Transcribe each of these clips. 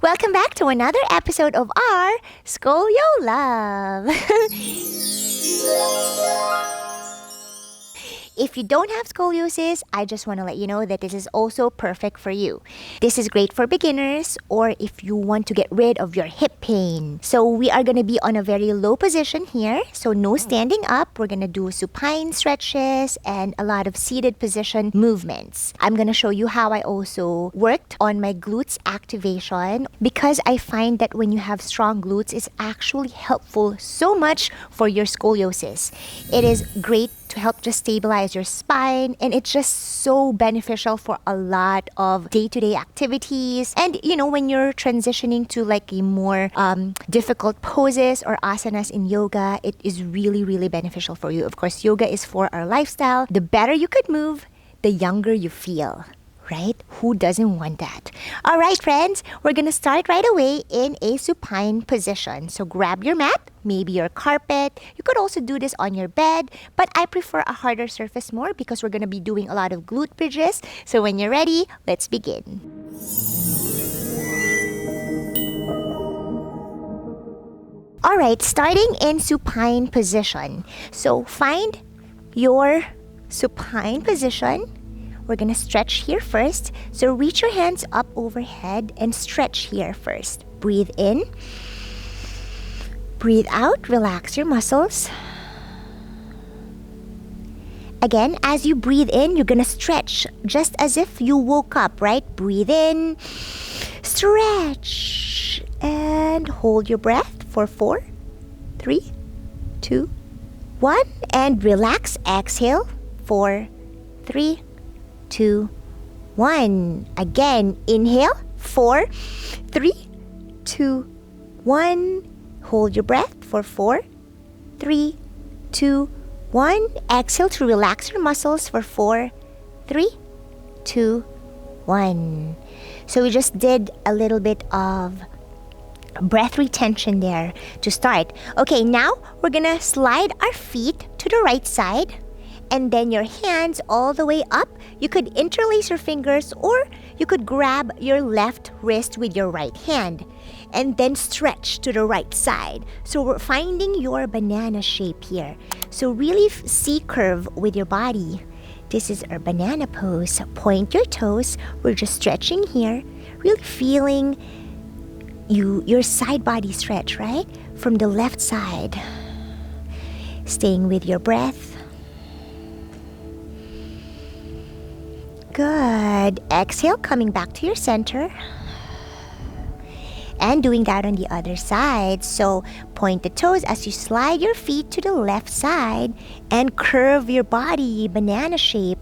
Welcome back to another episode of our Scolio Love. If you don't have scoliosis, I just want to let you know that this is also perfect for you. This is great for beginners or if you want to get rid of your hip pain. So we are going to be on a very low position here. So no standing up. We're going to do supine stretches and a lot of seated position movements. I'm going to show you how I also worked on my glutes activation because I find that when you have strong glutes, it's actually helpful so much for your scoliosis. It is great to help just stabilize your spine, and it's just so beneficial for a lot of day-to-day activities. And when you're transitioning to like a more difficult poses or asanas in yoga, it is really, really beneficial for you. Of course, yoga is for our lifestyle. The better you could move, the younger you feel. Right? Who doesn't want that? All right, friends, we're going to start right away in a supine position. So grab your mat, maybe your carpet. You could also do this on your bed, but I prefer a harder surface more because we're going to be doing a lot of glute bridges. So when you're ready, let's begin. All right, starting in supine position. So find your supine position. We're going to stretch here first. So reach your hands up overhead and stretch here first. Breathe in. Breathe out. Relax your muscles. Again, as you breathe in, you're going to stretch just as if you woke up, right? Breathe in. Stretch. And hold your breath for 4, 3, 2, 1. And relax. Exhale. 4, 3, 2, 1. Again, inhale. 4, 3, 2, 1. Hold your breath for 4, 3, 2, 1. Exhale to relax your muscles for 4, 3, 2, 1. So we just did a little bit of breath retention there to start. Okay, now we're gonna slide our feet to the right side. And then your hands all the way up. You could interlace your fingers or you could grab your left wrist with your right hand and then stretch to the right side. So we're finding your banana shape here. So really see curve with your body. This is our banana pose. Point your toes. We're just stretching here. Really feeling your side body stretch, right? From the left side. Staying with your breath. Good. Exhale, coming back to your center. And doing that on the other side. So point the toes as you slide your feet to the left side and curve your body, banana shape.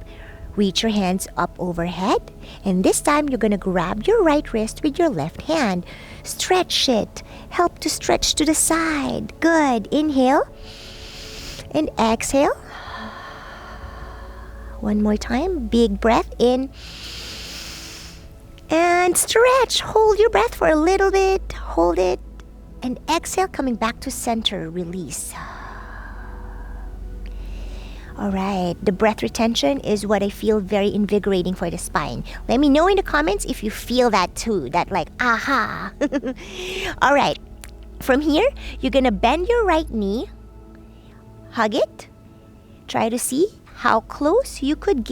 Reach your hands up overhead. And this time, you're going to grab your right wrist with your left hand. Stretch it. Help to stretch to the side. Good. Inhale. And exhale. One more time. Big breath in. And stretch. Hold your breath for a little bit. Hold it. And exhale, coming back to center. Release. All right. The breath retention is what I feel very invigorating for the spine. Let me know in the comments if you feel that too. That like, aha. All right. From here, you're going to bend your right knee. Hug it. Try to see how close you could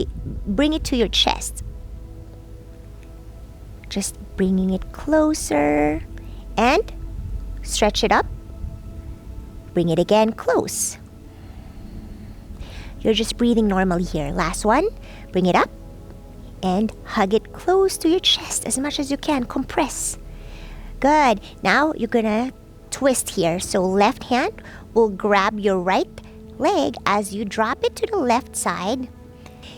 bring it to your chest. Just bringing it closer. And stretch it up. Bring it again close. You're just breathing normally here. Last one. Bring it up. And hug it close to your chest as much as you can. Compress. Good. Now you're going to twist here. So left hand will grab your right leg as you drop it to the left side.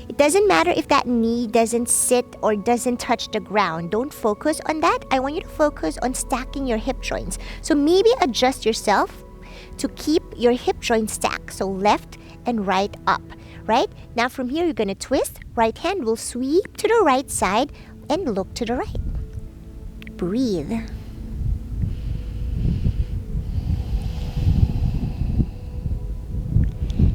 It doesn't matter if that knee doesn't sit or doesn't touch the ground. Don't focus on that. I want you to focus on stacking your hip joints. So maybe adjust yourself to keep your hip joints stacked. So left and right up, right? Now from here, you're going to twist. Right hand will sweep to the right side and look to the right. Breathe.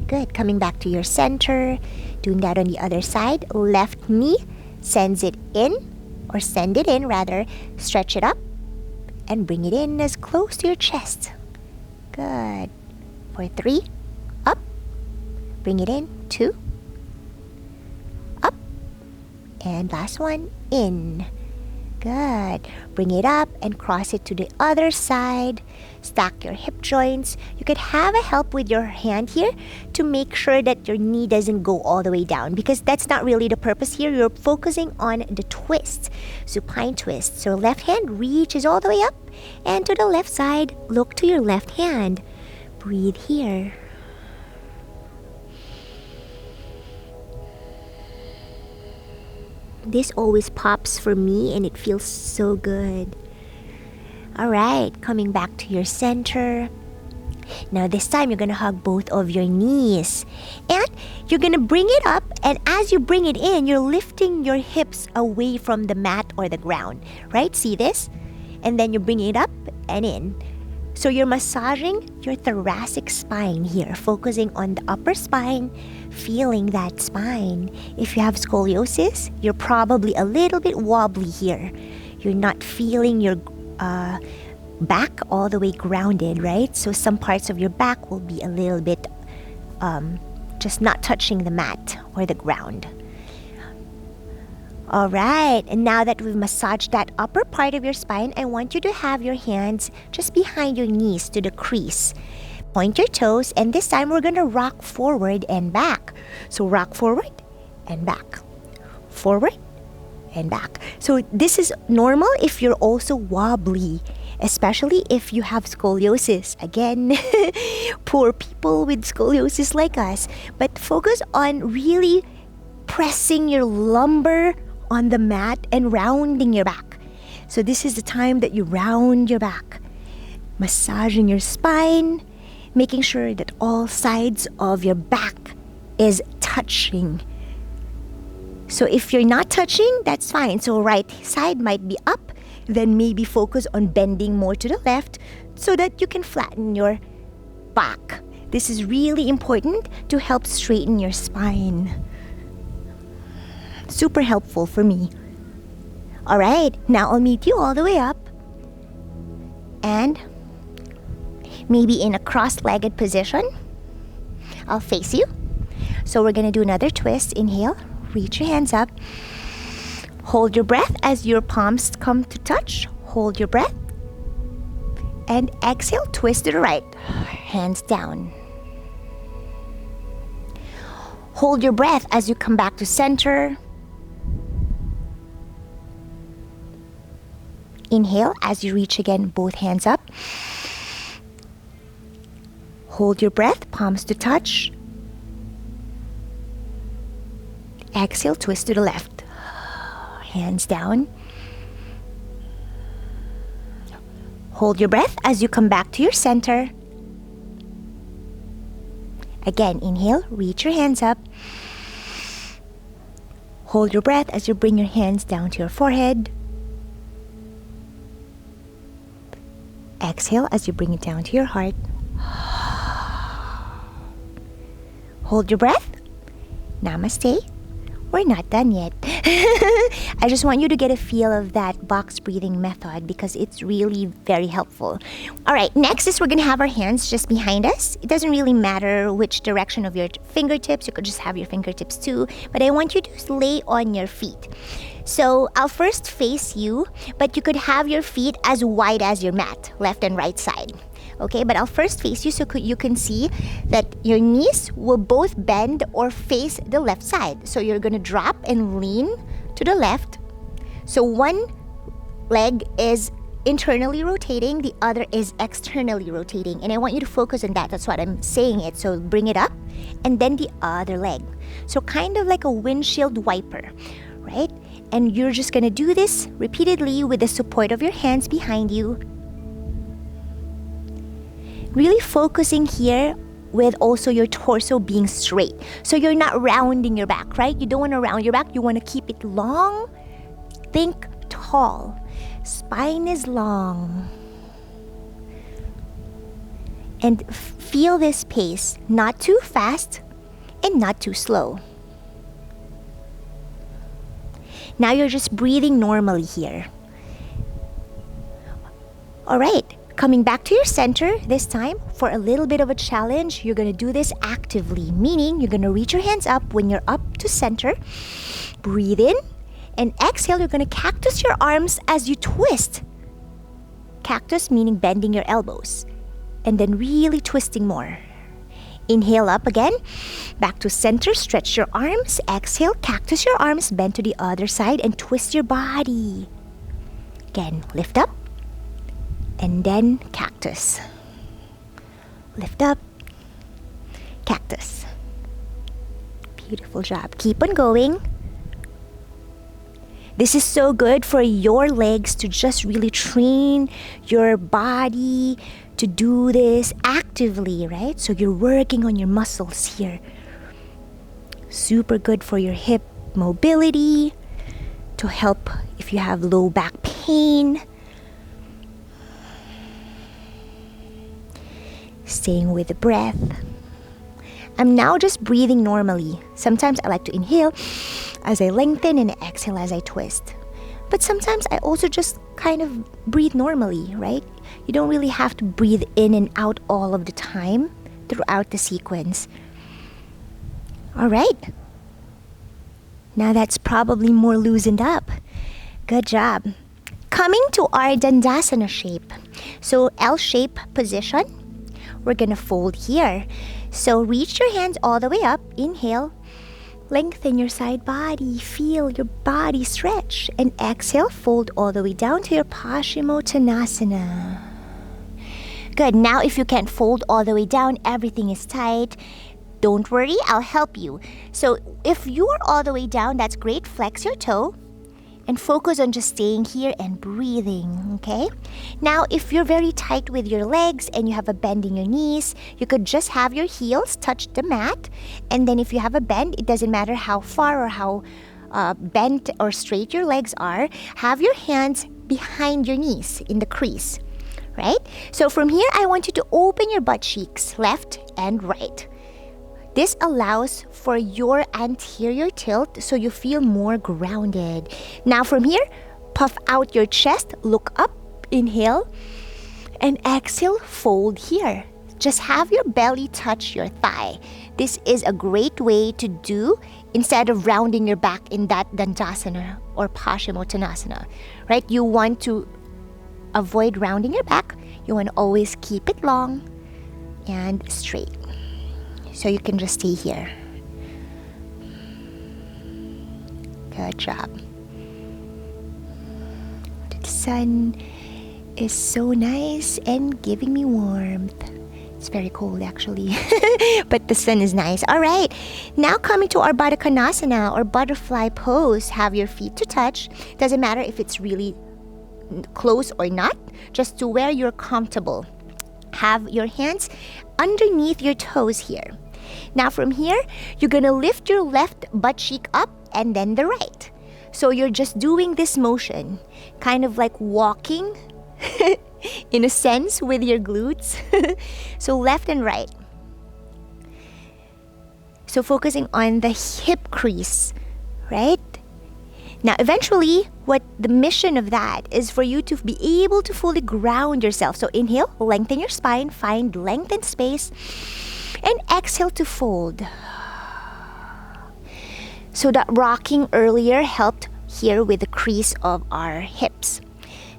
Good. Coming back to your center. Doing that on the other side. Left knee sends it in, or send it in rather. Stretch it up. and bring it in as close to your chest. Good. For 3, up. Bring it in. 2, up. And last one, in. Good. Bring it up and cross it to the other side. Stack your hip joints. You could have a help with your hand here to make sure that your knee doesn't go all the way down, because that's not really the purpose here. You're focusing on the twist, supine twist. So left hand reaches all the way up, and to the left side, look to your left hand. Breathe here. This always pops for me and it feels so good. Alright, coming back to your center. Now this time you're going to hug both of your knees. And you're going to bring it up, and as you bring it in, you're lifting your hips away from the mat or the ground. Right? See this? And then you bring it up and in. So you're massaging your thoracic spine here, focusing on the upper spine, feeling that spine. If you have scoliosis, you're probably a little bit wobbly here. You're not feeling your back all the way grounded, right? So some parts of your back will be a little bit just not touching the mat or the ground. Alright, and now that we've massaged that upper part of your spine, I want you to have your hands just behind your knees to the crease. Point your toes, and this time we're going to rock forward and back. So rock forward and back. Forward and back. So this is normal if you're also wobbly, especially if you have scoliosis. Again, poor people with scoliosis like us. But focus on really pressing your lumbar on the mat and rounding your back. So this is the time that you round your back, massaging your spine, making sure that all sides of your back is touching. So if you're not touching, that's fine. So right side might be up, then maybe focus on bending more to the left so that you can flatten your back. This is really important to help straighten your spine. Super helpful for me. Alright, now I'll meet you all the way up. And maybe in a cross-legged position. I'll face you. So we're going to do another twist. Inhale, reach your hands up. Hold your breath as your palms come to touch. Hold your breath. And exhale, twist to the right. Hands down. Hold your breath as you come back to center. Inhale as you reach again, both hands up. Hold your breath, palms to touch. Exhale, twist to the left. Hands down. Hold your breath as you come back to your center. Again, inhale, reach your hands up. Hold your breath as you bring your hands down to your forehead. Exhale as you bring it down to your heart. Hold your breath. Namaste. We're not done yet. I just want you to get a feel of that box breathing method because it's really very helpful. Alright, next is we're going to have our hands just behind us. It doesn't really matter which direction of your fingertips. You could just have your fingertips too. But I want you to lay on your feet. So I'll first face you, but you could have your feet as wide as your mat, left and right side. Okay, but I'll first face you so you can see that your knees will both bend or face the left side. So you're going to drop and lean to the left. So one leg is internally rotating, the other is externally rotating. And I want you to focus on that. That's what I'm saying it. So bring it up and then the other leg. So kind of like a windshield wiper, right? And you're just going to do this repeatedly with the support of your hands behind you. Really focusing here with also your torso being straight. So you're not rounding your back, right? You don't want to round your back. You want to keep it long. Think tall. Spine is long. And feel this pace. Not too fast and not too slow. Now you're just breathing normally here. Alright, coming back to your center this time for a little bit of a challenge. You're going to do this actively, meaning you're going to reach your hands up when you're up to center. Breathe in and exhale. You're going to cactus your arms as you twist. Cactus meaning bending your elbows and then really twisting more. Inhale up again, back to center, stretch your arms. Exhale, cactus your arms, bend to the other side and twist your body. Again, lift up and then cactus. Lift up, cactus. Beautiful job. Keep on going. This is so good for your legs to just really train your body to do this actively, right? So you're working on your muscles here. Super good for your hip mobility, to help if you have low back pain. Staying with the breath. I'm now just breathing normally. Sometimes I like to inhale as I lengthen and exhale as I twist. But sometimes I also just kind of breathe normally, right? You don't really have to breathe in and out all of the time throughout the sequence. All right. Now that's probably more loosened up. Good job. Coming to our Dandasana shape. So L-shape position. We're going to fold here. So reach your hands all the way up. Inhale. Lengthen your side body. Feel your body stretch. And exhale, fold all the way down to your Paschimottanasana. Good. Now if you can't fold all the way down, everything is tight. Don't worry, I'll help you. So if you are all the way down, that's great. Flex your toe and focus on just staying here and breathing, okay? Now, if you're very tight with your legs and you have a bend in your knees, you could just have your heels touch the mat. And then if you have a bend, it doesn't matter how far or how bent or straight your legs are, have your hands behind your knees in the crease, right? So from here, I want you to open your butt cheeks, left and right. This allows for your anterior tilt so you feel more grounded. Now from here, puff out your chest, look up, inhale, and exhale, fold here. Just have your belly touch your thigh. This is a great way to do instead of rounding your back in that Dandasana or Paschimottanasana, right? You want to avoid rounding your back. You want to always keep it long and straight. So you can just stay here. Good job. The sun is so nice and giving me warmth. It's very cold actually, but the sun is nice. All right, now coming to our Bhatakanasana or butterfly pose. Have your feet to touch. Doesn't matter if it's really close or not, just to where you're comfortable. Have your hands underneath your toes here. Now from here, you're gonna lift your left butt cheek up and then the right. So you're just doing this motion, kind of like walking in a sense with your glutes. So left and right. So focusing on the hip crease, right? Now eventually, what the mission of that is for you to be able to fully ground yourself. So inhale, lengthen your spine, find length and space. And exhale to fold. So that rocking earlier helped here with the crease of our hips.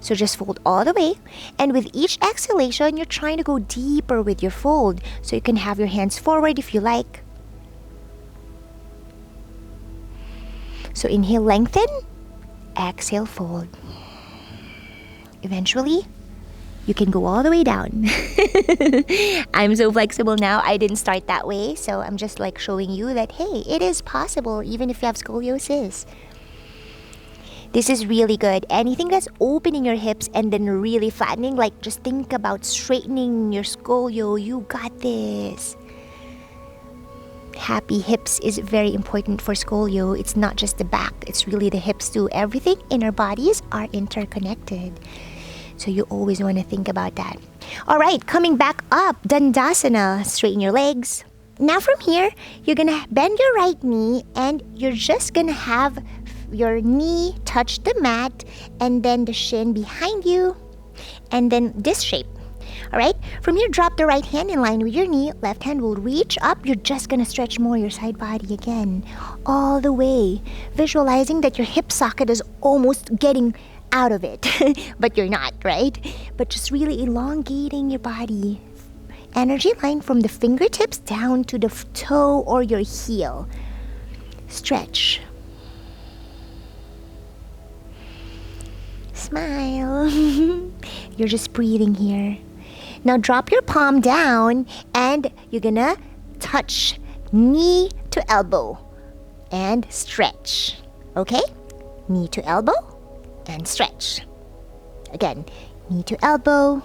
So just fold all the way. And with each exhalation, you're trying to go deeper with your fold. So you can have your hands forward if you like. So inhale, lengthen. Exhale, fold. Eventually, you can go all the way down. I'm so flexible now. I didn't start that way. So I'm just like showing you that, hey, it is possible even if you have scoliosis. This is really good. Anything that's opening your hips and then really flattening, like just think about straightening your scolio. You got this. Happy hips is very important for scolio. It's not just the back. It's really the hips too. Everything in our bodies are interconnected. So you always want to think about that. All right, coming back up, Dandasana. Straighten your legs. Now from here, you're going to bend your right knee and you're just going to have your knee touch the mat and then the shin behind you. and then this shape. All right, from here, drop the right hand in line with your knee. Left hand will reach up. You're just gonna stretch more your side body again, all the way. Visualizing that your hip socket is almost getting out of it, but you're not, right? But just really elongating your body. Energy line from the fingertips down to the toe or your heel. Stretch. Smile. You're just breathing here. Now drop your palm down and you're gonna touch knee to elbow and stretch. Okay? Knee to elbow and stretch. Again, knee to elbow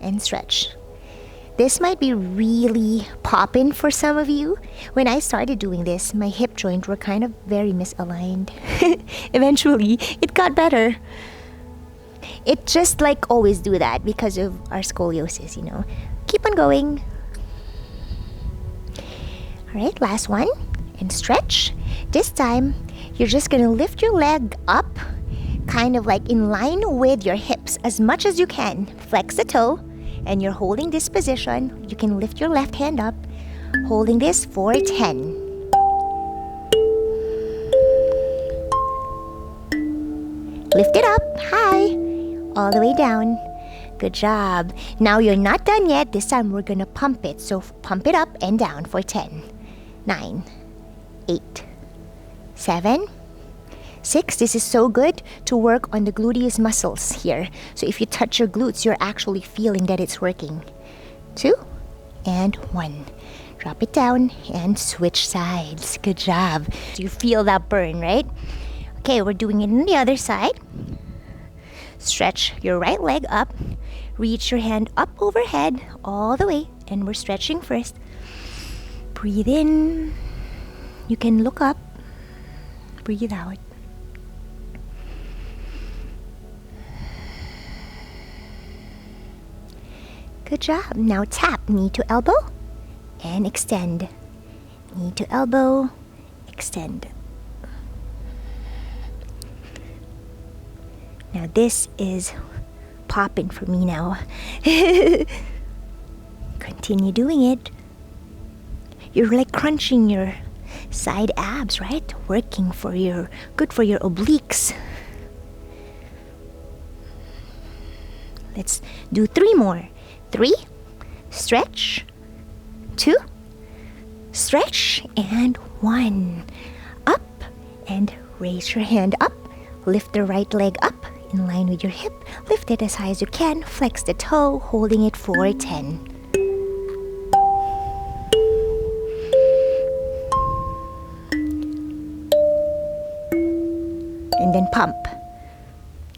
and stretch. This might be really poppin' for some of you. When I started doing this, my hip joints were kind of very misaligned. Eventually, it got better. It just like always do that because of our scoliosis, you know. Keep on going. All right, last one. And stretch. This time, you're just gonna lift your leg up, kind of like in line with your hips as much as you can. Flex the toe. And you're holding this position. You can lift your left hand up, holding this for 10. Lift it up, high, all the way down. Good job. Now you're not done yet. This time we're gonna pump it. So pump it up and down for 10, 9, 8, 7, 6. This is so good to work on the gluteus muscles here. So if you touch your glutes, you're actually feeling that it's working. 2 and 1. Drop it down and switch sides. Good job. So you feel that burn, right? Okay, we're doing it on the other side. Stretch your right leg up. Reach your hand up overhead all the way. And we're stretching first. Breathe in. You can look up. Breathe out. Good job. Now tap knee to elbow and extend. Knee to elbow, extend. Now this is popping for me now. Continue doing it. You're like crunching your side abs, right? Working for good for your obliques. Let's do 3 more. 3, stretch, 2, stretch, and 1. Up, and raise your hand up. Lift the right leg up in line with your hip. Lift it as high as you can. Flex the toe, holding it for 10. And then pump.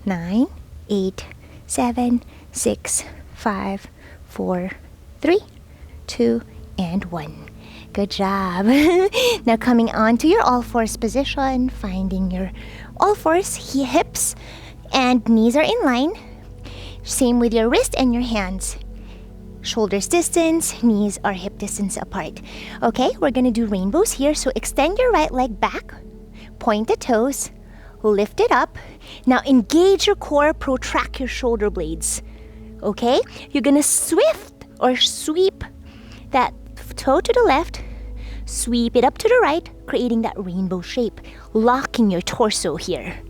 9, 8, 7, 6, 5, 4, 3, 2, and 1. Good job. Now coming on to your all fours position, finding your all fours, hips and knees are in line. Same with your wrist and your hands. Shoulders distance, knees are hip distance apart. Okay, we're gonna do rainbows here. So extend your right leg back, point the toes, lift it up. Now engage your core, protract your shoulder blades. Okay, you're gonna sweep that toe to the left, sweep it up to the right, creating that rainbow shape, locking your torso here.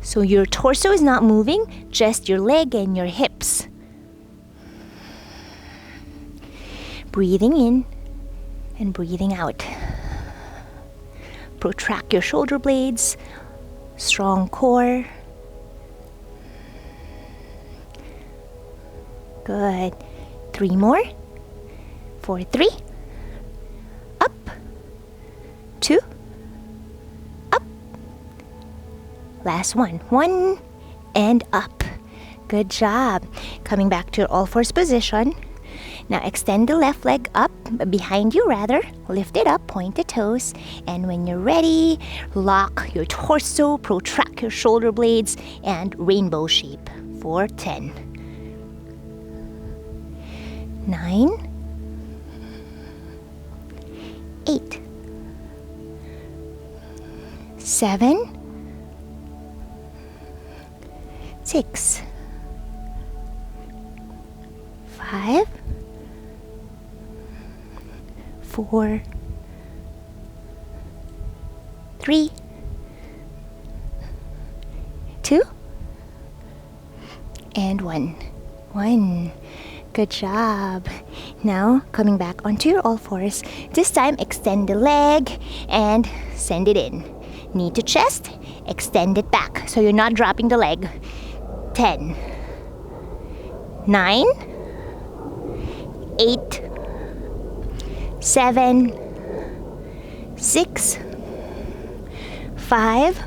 So your torso is not moving, just your leg and your hips. Breathing in and breathing out. Protract your shoulder blades, strong core. Good. 3 more. 4, 3. Up. 2. Up. Last one. 1 and up. Good job. Coming back to your all fours position. Now extend the left leg up, behind you rather. Lift it up, point the toes. And when you're ready, lock your torso, protract your shoulder blades, and rainbow shape for 10. 9, 8, 7, 6, 5, 4, 3, 2, and 1. 1. Good job. Now, coming back onto your all fours. This time, extend the leg and send it in. Knee to chest, extend it back so you're not dropping the leg. 10, 9, 8, 7, 6, 5,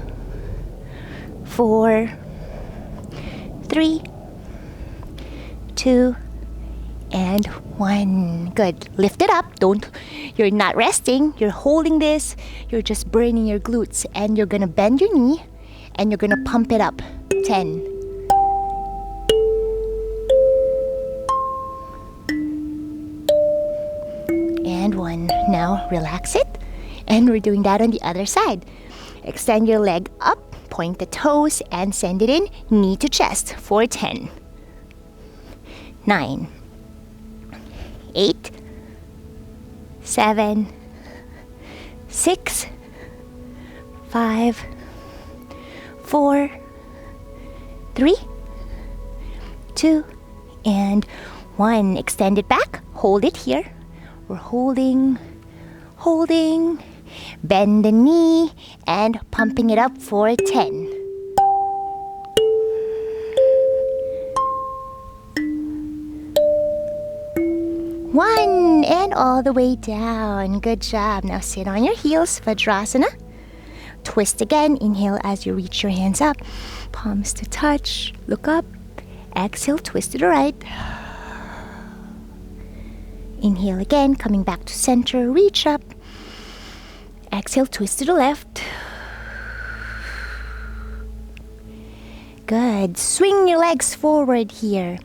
4, 3, 2, and 1. Good. Lift it up. You're not resting. You're holding this. You're just burning your glutes. And you're going to bend your knee and you're going to pump it up. 10. And 1. Now relax it. And we're doing that on the other side. Extend your leg up, point the toes, and send it in. Knee to chest for 10. 9, 8, 7, 6, 5, 4, 3, 2, and 1. Extend it back. Hold it here. We're holding. Bend the knee and pumping it up for 10. 1, and all the way down. Good job. Now sit on your heels, Vajrasana. Twist again. Inhale as you reach your hands up. Palms to touch. Look up. Exhale, twist to the right. Inhale again, coming back to center. Reach up. Exhale, twist to the left. Good. Swing your legs forward here.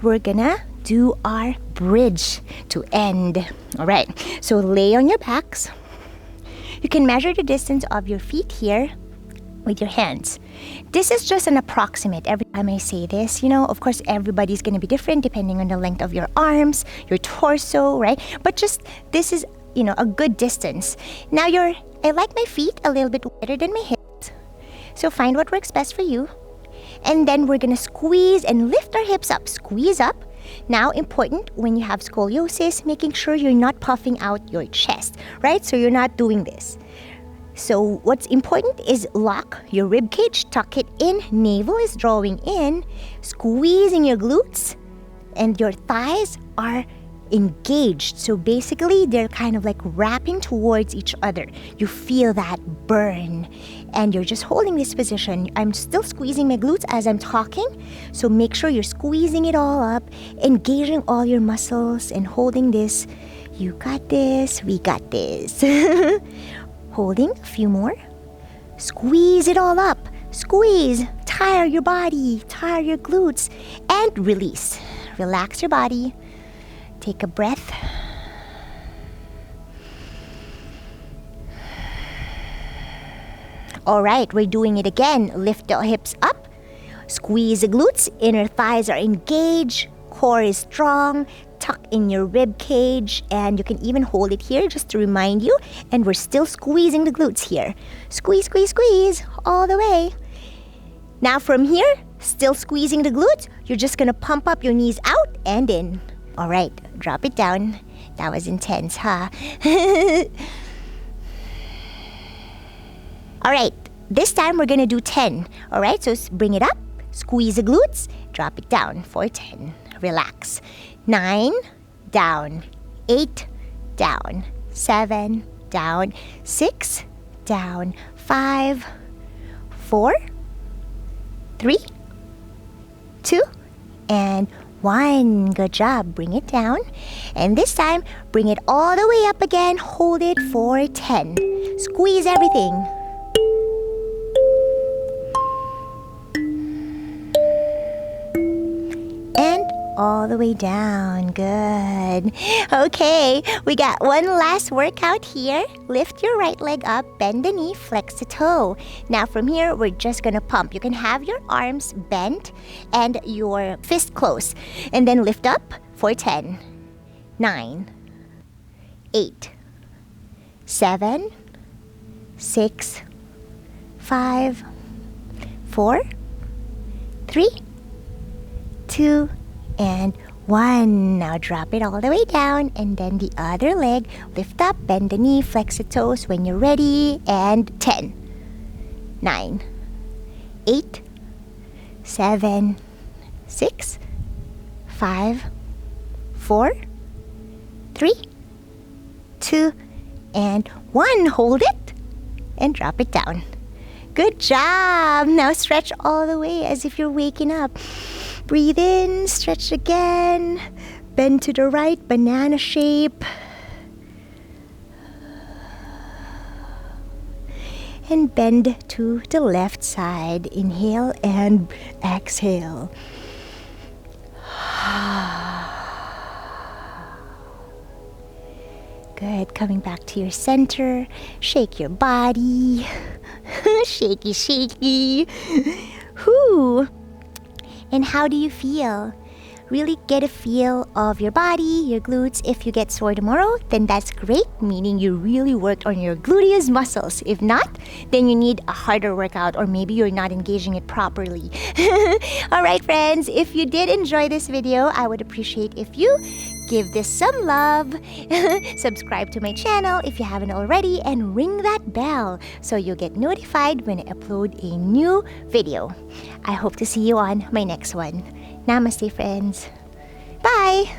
We're gonna do our bridge to end. All right, so lay on your backs. You can measure the distance of your feet here with your hands. This is just an approximate. Every time I say this, of course, everybody's going to be different depending on the length of your arms, your torso, right? But just this is, a good distance. Now I like my feet a little bit wider than my hips. So find what works best for you. And then we're going to squeeze and lift our hips up. Squeeze up. Now, important when you have scoliosis, making sure you're not puffing out your chest, right? So you're not doing this. So what's important is lock your rib cage, tuck it in, navel is drawing in, squeezing your glutes, and your thighs are engaged. So basically, they're kind of like wrapping towards each other. You feel that burn, and you're just holding this position. I'm still squeezing my glutes as I'm talking, so make sure you're squeezing it all up, engaging all your muscles, and holding this. You got this, we got this. Holding, a few more. Squeeze it all up. Squeeze. Tire your body. Tire your glutes. And release. Relax your body. Take a breath. All right, we're doing it again. Lift the hips up. Squeeze the glutes. Inner thighs are engaged. Core is strong. Tuck in your rib cage, and you can even hold it here just to remind you. And we're still squeezing the glutes here. Squeeze, squeeze, squeeze all the way. Now from here, still squeezing the glutes, you're just gonna pump up your knees out and in. All right, drop it down. That was intense, huh? All right, this time we're gonna do 10. All right, so bring it up, squeeze the glutes, drop it down for 10. Relax. 9, down. 8, down. 7, down. 6, down. 5, 4, 3, 2, and 1. Good job. Bring it down. And this time, bring it all the way up again. Hold it for 10. Squeeze everything. All the way down. Good. Okay, we got one last workout here. Lift your right leg up, bend the knee, flex the toe. Now from here, we're just gonna pump. You can have your arms bent and your fist closed. And then lift up, for 10, 9, 8, 7, 6, 5, 4, 3, 2, and 1. Now drop it all the way down, and then the other leg. Lift up, bend the knee, flex the toes when you're ready, and 10, 9, 8, 7, 6, 5, 4, 3, 2, and 1. Hold it and drop it down. Good job! Now stretch all the way as if you're waking up. Breathe in, stretch again. Bend to the right, banana shape. And bend to the left side. Inhale and exhale. Good. Coming back to your center. Shake your body. Shaky, shaky. Whoo! And how do you feel? Really get a feel of your body, your glutes. If you get sore tomorrow, then that's great, meaning you really worked on your gluteus muscles. If not, then you need a harder workout, or maybe you're not engaging it properly. Alright friends, if you did enjoy this video, I would appreciate if you give this some love, subscribe to my channel if you haven't already, and ring that bell so you'll get notified when I upload a new video. I hope to see you on my next one. Namaste, friends. Bye!